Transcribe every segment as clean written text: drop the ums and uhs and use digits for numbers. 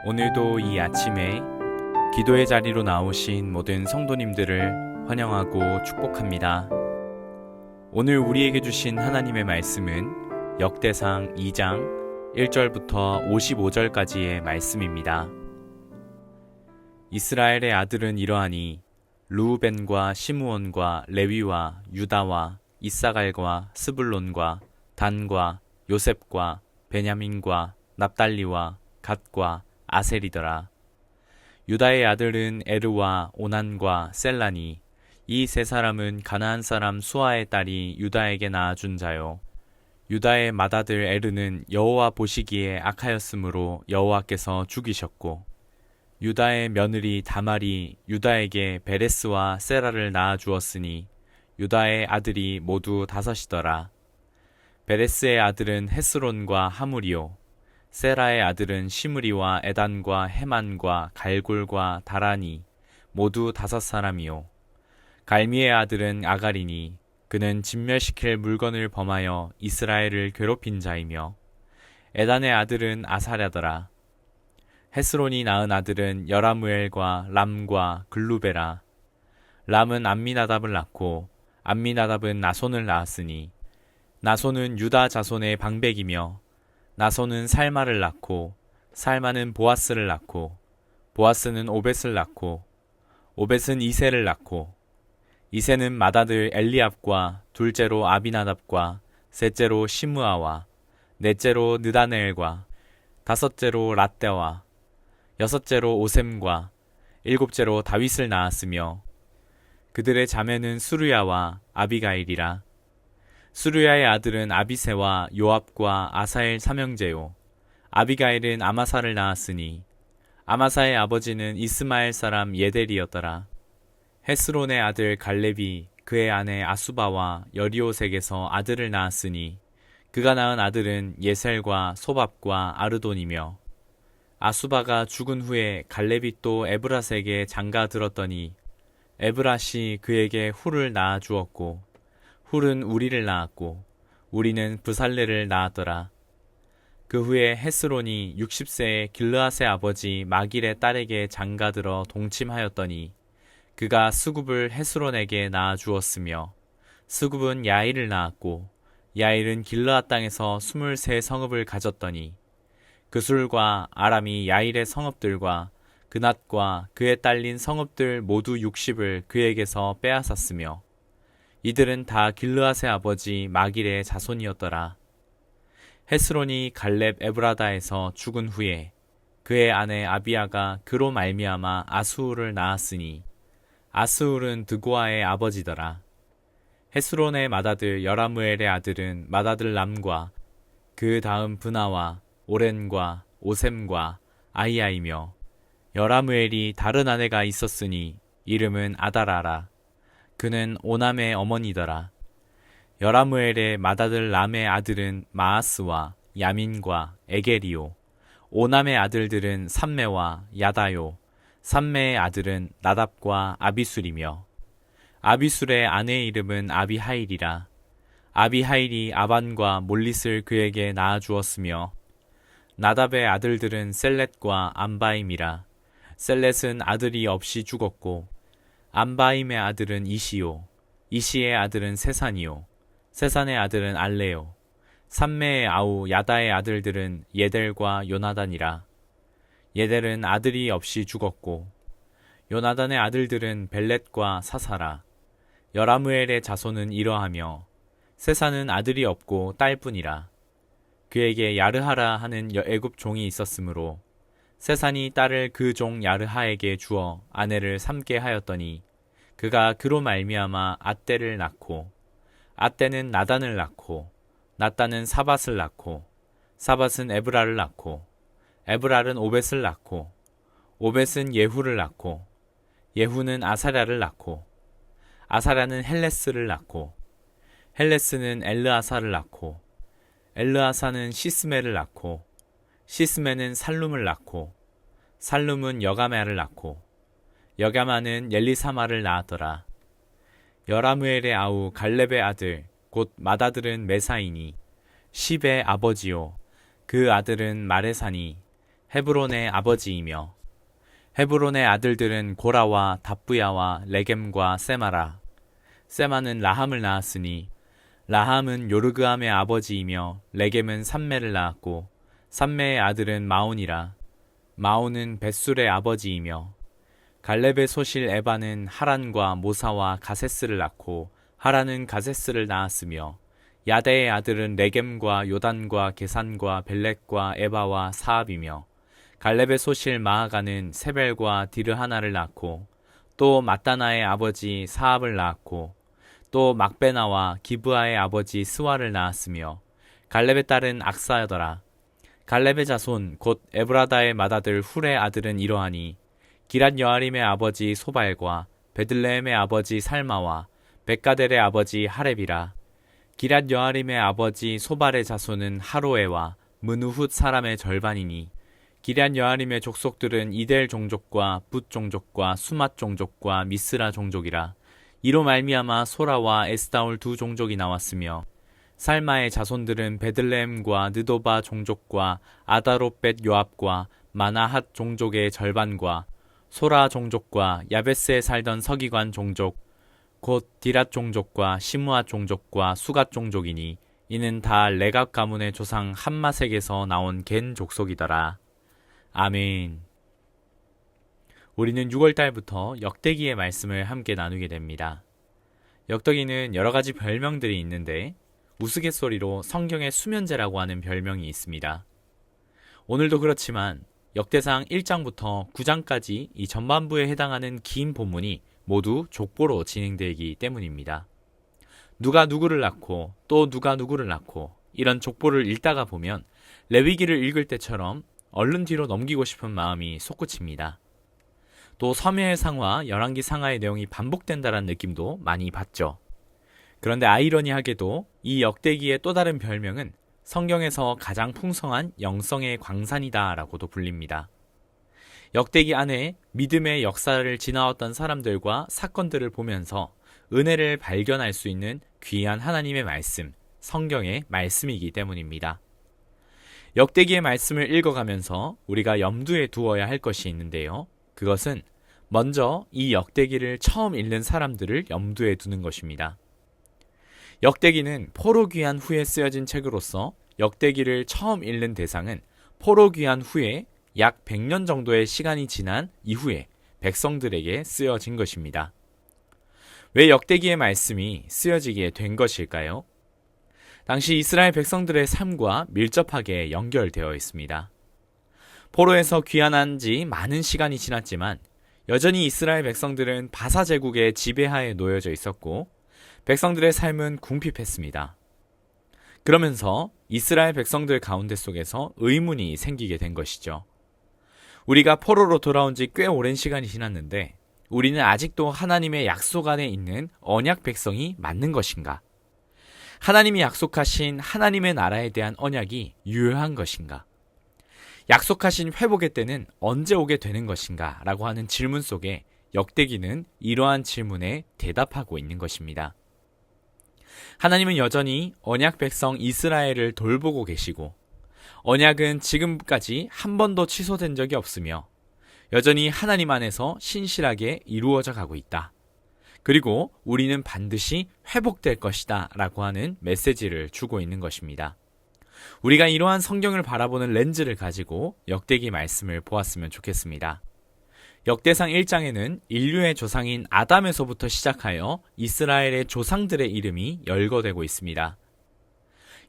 오늘도 이 아침에 기도의 자리로 나오신 모든 성도님들을 환영하고 축복합니다. 오늘 우리에게 주신 하나님의 말씀은 역대상 2장 1절부터 55절까지의 말씀입니다. 이스라엘의 아들은 이러하니 르우벤과 시므온과 레위와 유다와 이사갈과 스불론과 단과 요셉과 베냐민과 납달리와 갓과 아셀이더라. 유다의 아들은 에르와 오난과 셀라니, 이 세 사람은 가나안 사람 수아의 딸이 유다에게 낳아준 자요. 유다의 맏아들 에르는 여호와 보시기에 악하였으므로 여호와께서 죽이셨고, 유다의 며느리 다말이 유다에게 베레스와 세라를 낳아주었으니 유다의 아들이 모두 5이더라. 베레스의 아들은 헤스론과 하물이요, 세라의 아들은 시므리와 에단과 헤만과 갈골과 다라니, 모두 5사람이요. 갈미의 아들은 아가리니, 그는 진멸시킬 물건을 범하여 이스라엘을 괴롭힌 자이며, 에단의 아들은 아사랴더라. 헤스론이 낳은 아들은 여라무엘과 람과 글루베라. 람은 암미나답을 낳고, 암미나답은 나손을 낳았으니, 나손은 유다 자손의 방백이며, 나손은 살마를 낳고, 살마는 보아스를 낳고, 보아스는 오벳을 낳고, 오벳은 이세를 낳고, 이세는 맏아들 엘리압과 둘째로 아비나답과 셋째로 시므아와 넷째로 느다네엘과 다섯째로 랏대와 여섯째로 오셈과 일곱째로 다윗을 낳았으며, 그들의 자매는 수르야와 아비가일이라. 수르야의 아들은 아비세와 요압과 아사엘 삼형제요. 아비가일은 아마사를 낳았으니 아마사의 아버지는 이스마엘 사람 예델이었더라. 헤스론의 아들 갈렙이 그의 아내 아수바와 여리오색에서 아들을 낳았으니 그가 낳은 아들은 예셀과 소밥과 아르돈이며, 아수바가 죽은 후에 갈렙이 또 에브라스에게 장가 들었더니 에브라시 그에게 훌을 낳아 주었고, 훌은 우리를 낳았고 우리는 브살레를 낳았더라. 그 후에 헤스론이 60세의 길르앗의 아버지 마길의 딸에게 장가들어 동침하였더니 그가 스굽을 헤스론에게 낳아 주었으며, 스굽은 야일을 낳았고 야일은 길르앗 땅에서 23성읍을 가졌더니 그술과 아람이 야일의 성읍들과 그낫과 그에 딸린 성읍들 모두 60을 그에게서 빼앗았으며, 이들은 다 길르앗의 아버지 마길의 자손이었더라. 헤스론이 갈렙 에브라다에서 죽은 후에 그의 아내 아비아가 그로 말미암아 아스울을 낳았으니 아스울은 드고아의 아버지더라. 헤스론의 맏아들 여라무엘의 아들은 맏아들 람과 그 다음 브나와 오렌과 오셈과 아이야이며, 여라무엘이 다른 아내가 있었으니 이름은 아다라라. 그는 오남의 어머니더라. 여라무엘의 맏아들 람의 아들은 마아스와 야민과 에게리요. 오남의 아들들은 삼메와 야다요. 삼메의 아들은 나답과 아비술이며, 아비술의 아내의 이름은 아비하일이라. 아비하일이 아반과 몰릿을 그에게 낳아주었으며, 나답의 아들들은 셀렛과 암바임이라. 셀렛은 아들이 없이 죽었고, 암바임의 아들은 이시요. 이시의 아들은 세산이요. 세산의 아들은 알레요. 삼메의 아우 야다의 아들들은 예델과 요나단이라. 예델은 아들이 없이 죽었고, 요나단의 아들들은 벨렛과 사사라. 여라무엘의 자손은 이러하며, 세산은 아들이 없고 딸뿐이라. 그에게 야르하라 하는 애굽 종이 있었으므로 세산이 딸을 그 종 야르하에게 주어 아내를 삼게 하였더니 그가 그로 말미암아 앗대를 낳고, 앗대는 나단을 낳고, 나단은 사밧을 낳고, 사밧은 에브라를 낳고, 에브랄은 오벳을 낳고, 오벳은 예후를 낳고, 예후는 아사랴를 낳고, 아사랴는 헬레스를 낳고, 헬레스는 엘르아사를 낳고, 엘르아사는 시스메를 낳고, 시스메는 살룸을 낳고, 살룸은 여가메를 낳고, 여가마는 엘리사마를 낳았더라. 여라무엘의 아우 갈렙의 아들 곧 맏아들은 메사이니, 십의 아버지요. 그 아들은 마레사니, 헤브론의 아버지이며 헤브론의 아들들은 고라와 답부야와 레겜과 세마라. 세마는 라함을 낳았으니 라함은 요르그암의 아버지이며 레겜은 삼매를 낳았고 삼매의 아들은 마온이라. 마온은 벳술의 아버지이며 갈렙의 소실 에바는 하란과 모사와 가세스를 낳고 하란은 가세스를 낳았으며 야대의 아들은 레겜과 요단과 게산과 벨렉과 에바와 사압이며 갈렙의 소실 마아가는 세벨과 디르하나를 낳고 또 mat다나의 아버지 사압을 낳았고 또 막베나와 기브아의 아버지 스와를 낳았으며 갈렙의 딸은 악사여더라. 갈렙의 자손 곧 에브라다의 맏아들 훌의 아들은 이러하니 기랏 여아림의 아버지 소발과 베들레헴의 아버지 살마와 백가델의 아버지 하렙이라. 기랏 여아림의 아버지 소발의 자손은 하로에와 문우훗 사람의 절반이니 기럇 여아림의 족속들은 이델 종족과 붓 종족과 수맛 종족과 미스라 종족이라. 이로 말미암아 소라와 에스다올 두 종족이 나왔으며 살마의 자손들은 베들레헴과 느도바 종족과 아다롯벳 요압과 마나핫 종족의 절반과 소라 종족과 야베스에 살던 서기관 종족 곧 디랏 종족과 시므앗 종족과 수갓 종족이니 이는 다 레갑 가문의 조상 함마색에서 나온 겐 족속이더라. 아멘. 우리는 6월달부터 역대기의 말씀을 함께 나누게 됩니다. 역대기는 여러 가지 별명들이 있는데 우스갯소리로 성경의 수면제라고 하는 별명이 있습니다. 오늘도 그렇지만 역대상 1장부터 9장까지 이 전반부에 해당하는 긴 본문이 모두 족보로 진행되기 때문입니다. 누가 누구를 낳고 또 누가 누구를 낳고 이런 족보를 읽다가 보면 레위기를 읽을 때처럼 얼른 뒤로 넘기고 싶은 마음이 솟구칩니다. 또 사무엘 상하, 열왕기 상하의 내용이 반복된다는 느낌도 많이 받죠. 그런데 아이러니하게도 이 역대기의 또 다른 별명은 성경에서 가장 풍성한 영성의 광산이다 라고도 불립니다. 역대기 안에 믿음의 역사를 지나왔던 사람들과 사건들을 보면서 은혜를 발견할 수 있는 귀한 하나님의 말씀, 성경의 말씀이기 때문입니다. 역대기의 말씀을 읽어가면서 우리가 염두에 두어야 할 것이 있는데요. 그것은 먼저 이 역대기를 처음 읽는 사람들을 염두에 두는 것입니다. 역대기는 포로 귀환 후에 쓰여진 책으로서 역대기를 처음 읽는 대상은 포로 귀환 후에 약 100년 정도의 시간이 지난 이후에 백성들에게 쓰여진 것입니다. 왜 역대기의 말씀이 쓰여지게 된 것일까요? 당시 이스라엘 백성들의 삶과 밀접하게 연결되어 있습니다. 포로에서 귀환한 지 많은 시간이 지났지만 여전히 이스라엘 백성들은 바사 제국의 지배하에 놓여져 있었고 백성들의 삶은 궁핍했습니다. 그러면서 이스라엘 백성들 가운데 속에서 의문이 생기게 된 것이죠. 우리가 포로로 돌아온 지 꽤 오랜 시간이 지났는데 우리는 아직도 하나님의 약속 안에 있는 언약 백성이 맞는 것인가? 하나님이 약속하신 하나님의 나라에 대한 언약이 유효한 것인가? 약속하신 회복의 때는 언제 오게 되는 것인가? 라고 하는 질문 속에 역대기는 이러한 질문에 대답하고 있는 것입니다. 하나님은 여전히 언약 백성 이스라엘을 돌보고 계시고 언약은 지금까지 한 번도 취소된 적이 없으며 여전히 하나님 안에서 신실하게 이루어져 가고 있다. 그리고 우리는 반드시 회복될 것이다 라고 하는 메시지를 주고 있는 것입니다. 우리가 이러한 성경을 바라보는 렌즈를 가지고 역대기 말씀을 보았으면 좋겠습니다. 역대상 1장에는 인류의 조상인 아담에서부터 시작하여 이스라엘의 조상들의 이름이 열거되고 있습니다.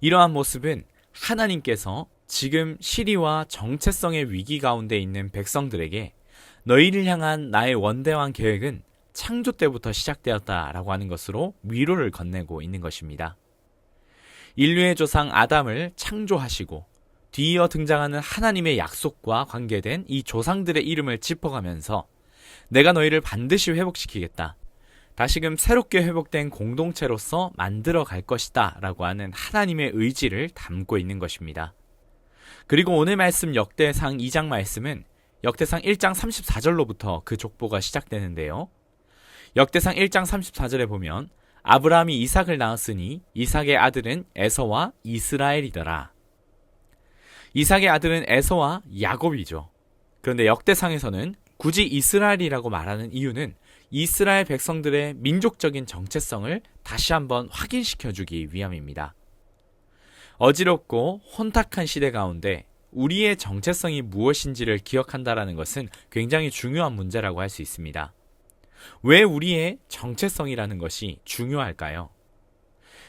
이러한 모습은 하나님께서 지금 시리와 정체성의 위기 가운데 있는 백성들에게 너희를 향한 나의 원대한 계획은 창조 때부터 시작되었다라고 하는 것으로 위로를 건네고 있는 것입니다. 인류의 조상 아담을 창조하시고 뒤이어 등장하는 하나님의 약속과 관계된 이 조상들의 이름을 짚어가면서 내가 너희를 반드시 회복시키겠다. 다시금 새롭게 회복된 공동체로서 만들어 갈 것이다 라고 하는 하나님의 의지를 담고 있는 것입니다. 그리고 오늘 말씀 역대상 2장 말씀은 역대상 1장 34절로부터 그 족보가 시작되는데요. 역대상 1장 34절에 보면 아브라함이 이삭을 낳았으니 이삭의 아들은 에서와 이스라엘이더라. 이삭의 아들은 에서와 야곱이죠. 그런데 역대상에서는 굳이 이스라엘이라고 말하는 이유는 이스라엘 백성들의 민족적인 정체성을 다시 한번 확인시켜주기 위함입니다. 어지럽고 혼탁한 시대 가운데 우리의 정체성이 무엇인지를 기억한다는 것은 굉장히 중요한 문제라고 할 수 있습니다. 왜 우리의 정체성이라는 것이 중요할까요?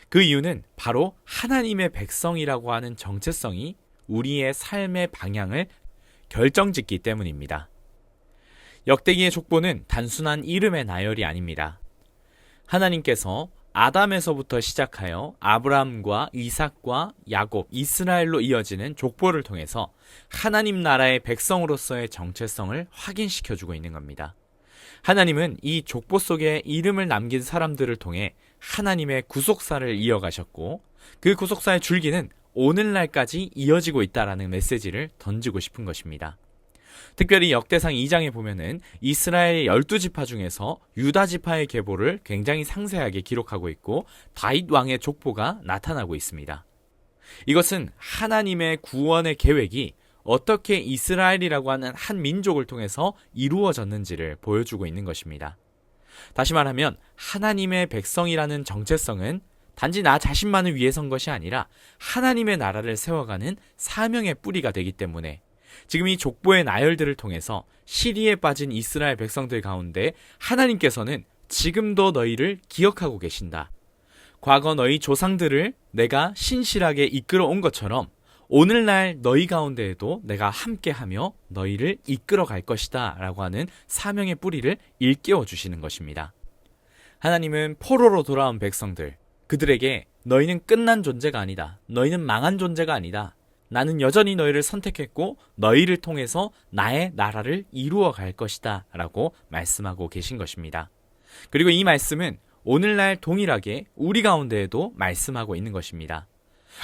그 이유는 바로 하나님의 백성이라고 하는 정체성이 우리의 삶의 방향을 결정짓기 때문입니다. 역대기의 족보는 단순한 이름의 나열이 아닙니다. 하나님께서 아담에서부터 시작하여 아브라함과 이삭과 야곱, 이스라엘로 이어지는 족보를 통해서 하나님 나라의 백성으로서의 정체성을 확인시켜주고 있는 겁니다. 하나님은 이 족보 속에 이름을 남긴 사람들을 통해 하나님의 구속사를 이어가셨고 그 구속사의 줄기는 오늘날까지 이어지고 있다라는 메시지를 던지고 싶은 것입니다. 특별히 역대상 2장에 보면은 이스라엘 12지파 중에서 유다 지파의 계보를 굉장히 상세하게 기록하고 있고 다윗 왕의 족보가 나타나고 있습니다. 이것은 하나님의 구원의 계획이 어떻게 이스라엘이라고 하는 한 민족을 통해서 이루어졌는지를 보여주고 있는 것입니다. 다시 말하면 하나님의 백성이라는 정체성은 단지 나 자신만을 위해서인 것이 아니라 하나님의 나라를 세워가는 사명의 뿌리가 되기 때문에 지금 이 족보의 나열들을 통해서 시리에 빠진 이스라엘 백성들 가운데 하나님께서는 지금도 너희를 기억하고 계신다. 과거 너희 조상들을 내가 신실하게 이끌어 온 것처럼 오늘날 너희 가운데에도 내가 함께하며 너희를 이끌어 갈 것이다 라고 하는 사명의 뿌리를 일깨워 주시는 것입니다. 하나님은 포로로 돌아온 백성들, 그들에게 너희는 끝난 존재가 아니다. 너희는 망한 존재가 아니다. 나는 여전히 너희를 선택했고 너희를 통해서 나의 나라를 이루어 갈 것이다 라고 말씀하고 계신 것입니다. 그리고 이 말씀은 오늘날 동일하게 우리 가운데에도 말씀하고 있는 것입니다.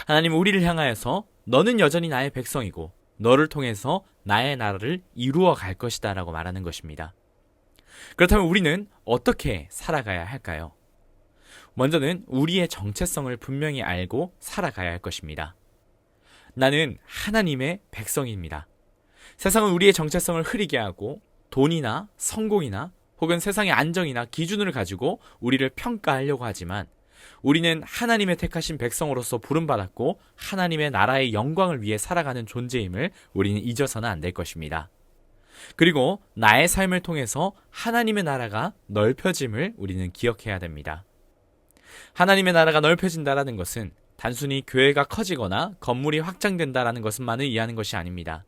하나님은 우리를 향하여서 너는 여전히 나의 백성이고 너를 통해서 나의 나라를 이루어 갈 것이다 라고 말하는 것입니다. 그렇다면 우리는 어떻게 살아가야 할까요? 먼저는 우리의 정체성을 분명히 알고 살아가야 할 것입니다. 나는 하나님의 백성입니다. 세상은 우리의 정체성을 흐리게 하고 돈이나 성공이나 혹은 세상의 안정이나 기준을 가지고 우리를 평가하려고 하지만 우리는 하나님의 택하신 백성으로서 부름받았고 하나님의 나라의 영광을 위해 살아가는 존재임을 우리는 잊어서는 안 될 것입니다. 그리고 나의 삶을 통해서 하나님의 나라가 넓혀짐을 우리는 기억해야 됩니다. 하나님의 나라가 넓혀진다는 것은 단순히 교회가 커지거나 건물이 확장된다는 것만을 이해하는 것이 아닙니다.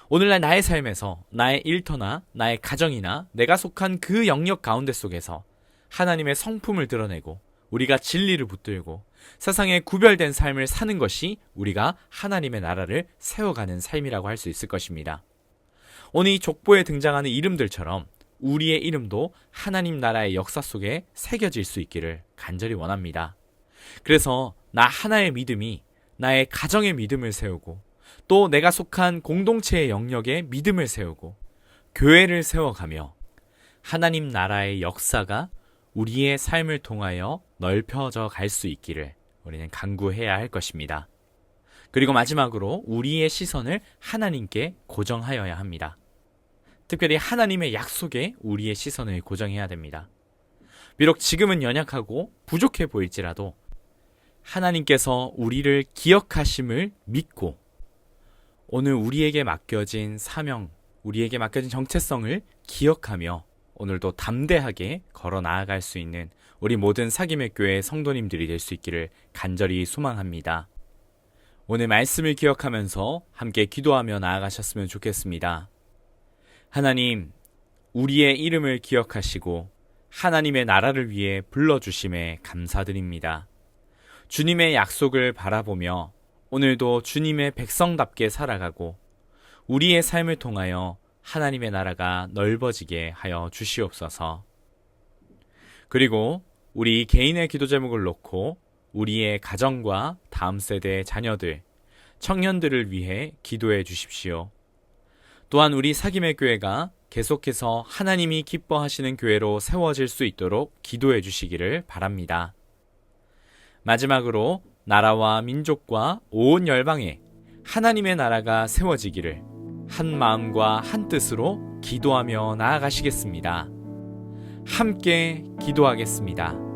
오늘날 나의 삶에서 나의 일터나 나의 가정이나 내가 속한 그 영역 가운데 속에서 하나님의 성품을 드러내고 우리가 진리를 붙들고 세상에 구별된 삶을 사는 것이 우리가 하나님의 나라를 세워가는 삶이라고 할 수 있을 것입니다. 오늘 이 족보에 등장하는 이름들처럼 우리의 이름도 하나님 나라의 역사 속에 새겨질 수 있기를 간절히 원합니다. 그래서 나 하나의 믿음이 나의 가정의 믿음을 세우고 또 내가 속한 공동체의 영역에 믿음을 세우고 교회를 세워가며 하나님 나라의 역사가 우리의 삶을 통하여 넓혀져 갈 수 있기를 우리는 간구해야 할 것입니다. 그리고 마지막으로 우리의 시선을 하나님께 고정하여야 합니다. 특별히 하나님의 약속에 우리의 시선을 고정해야 됩니다. 비록 지금은 연약하고 부족해 보일지라도 하나님께서 우리를 기억하심을 믿고 오늘 우리에게 맡겨진 사명, 우리에게 맡겨진 정체성을 기억하며 오늘도 담대하게 걸어 나아갈 수 있는 우리 모든 사김의 교회 성도님들이 될 수 있기를 간절히 소망합니다. 오늘 말씀을 기억하면서 함께 기도하며 나아가셨으면 좋겠습니다. 하나님, 우리의 이름을 기억하시고 하나님의 나라를 위해 불러주심에 감사드립니다. 주님의 약속을 바라보며 오늘도 주님의 백성답게 살아가고 우리의 삶을 통하여 하나님의 나라가 넓어지게 하여 주시옵소서. 그리고 우리 개인의 기도 제목을 놓고 우리의 가정과 다음 세대의 자녀들, 청년들을 위해 기도해 주십시오. 또한 우리 사김의 교회가 계속해서 하나님이 기뻐하시는 교회로 세워질 수 있도록 기도해 주시기를 바랍니다. 마지막으로 나라와 민족과 온 열방에 하나님의 나라가 세워지기를 한 마음과 한 뜻으로 기도하며 나아가시겠습니다. 함께 기도하겠습니다.